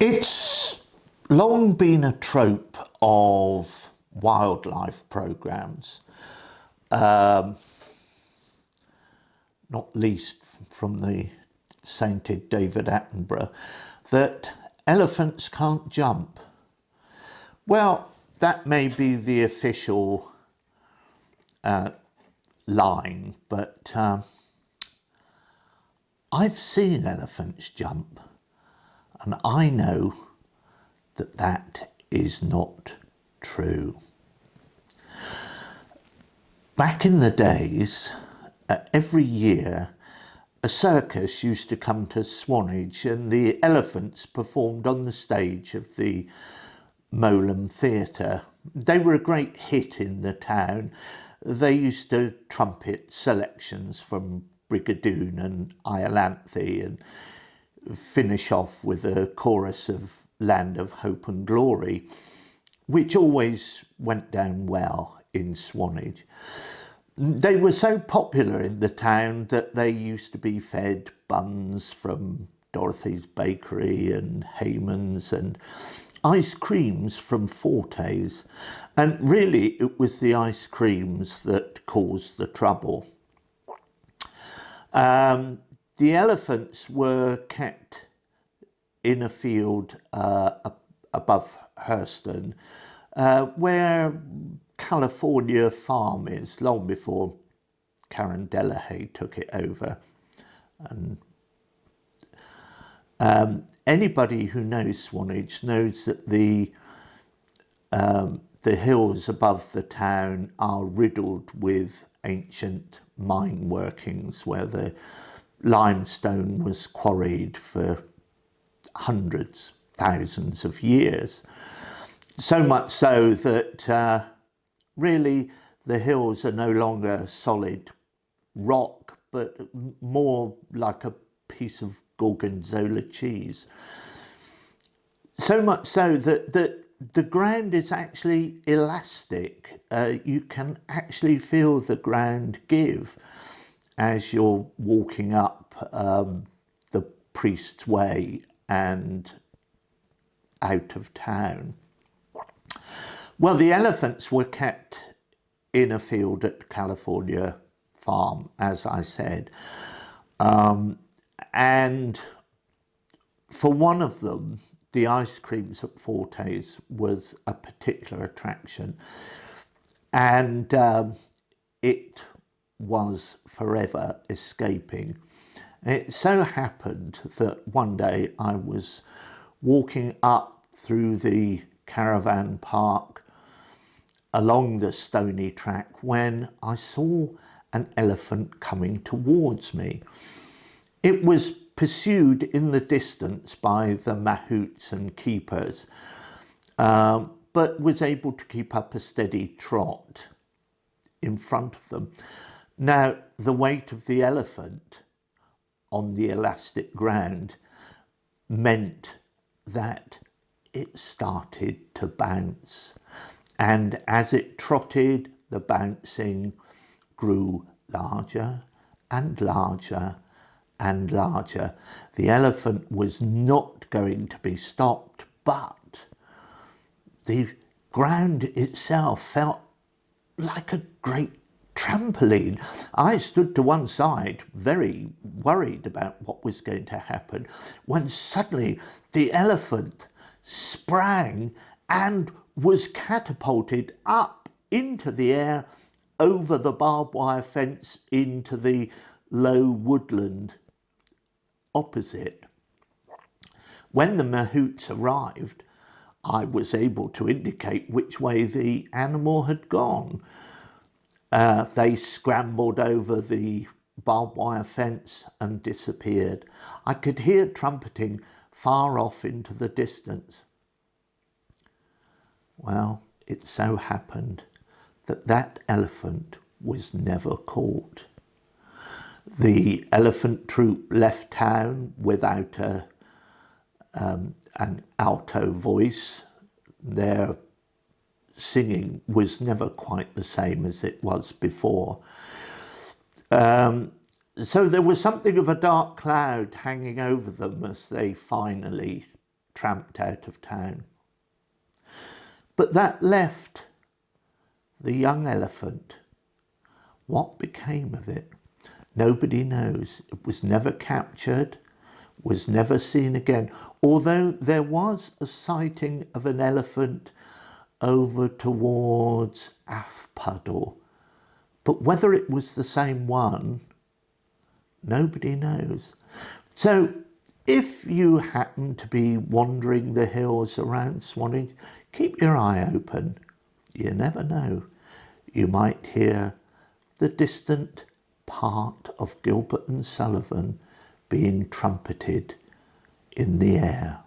It's long been a trope of wildlife programmes, not least from the sainted David Attenborough, that elephants can't jump. Well, that may be the official line, but I've seen elephants jump, and I know that that is not true. Back in the days, every year, a circus used to come to Swanage, and the elephants performed on the stage of the Molam Theatre. They were a great hit in the town. They used to trumpet selections from Brigadoon and Iolanthe and finish off with a chorus of Land of Hope and Glory, which always went down well in Swanage. They were so popular in the town that they used to be fed buns from Dorothy's Bakery and Hayman's and ice creams from Forte's. And really it was the ice creams that caused the trouble. The elephants were kept in a field above Hurston, where California Farm is, long before Karen Delahaye took it over. And anybody who knows Swanage knows that the hills above the town are riddled with ancient mine workings where the limestone was quarried for hundreds, thousands of years. So much so that really the hills are no longer solid rock, but more like a piece of Gorgonzola cheese. So much so that the ground is actually elastic. You can actually feel the ground give as you're walking up the Priest's Way and out of town. Well, the elephants were kept in a field at California Farm, as I said. And for one of them, the ice creams at Forte's was a particular attraction. And it was forever escaping. It so happened that one day I was walking up through the caravan park along the stony track when I saw an elephant coming towards me. It was pursued in the distance by the mahouts and keepers, but was able to keep up a steady trot in front of them. Now, the weight of the elephant on the elastic ground meant that it started to bounce. And as it trotted, the bouncing grew larger and larger and larger. The elephant was not going to be stopped, but the ground itself felt like a great trampoline. I stood to one side, very worried about what was going to happen, when suddenly the elephant sprang and was catapulted up into the air over the barbed wire fence into the low woodland opposite. When the mahouts arrived, I was able to indicate which way the animal had gone. They scrambled over the barbed wire fence and disappeared. I could hear trumpeting far off into the distance. Well, it so happened that that elephant was never caught. The elephant troop left town without an alto voice. Their singing was never quite the same as it was before. So there was something of a dark cloud hanging over them as they finally tramped out of town. But that left the young elephant. What became of it? Nobody knows. It was never captured, was never seen again, although there was a sighting of an elephant over towards Afpuddle. But whether it was the same one, nobody knows. So if you happen to be wandering the hills around Swanage, keep your eye open. You never know. You might hear the distant part of Gilbert and Sullivan being trumpeted in the air.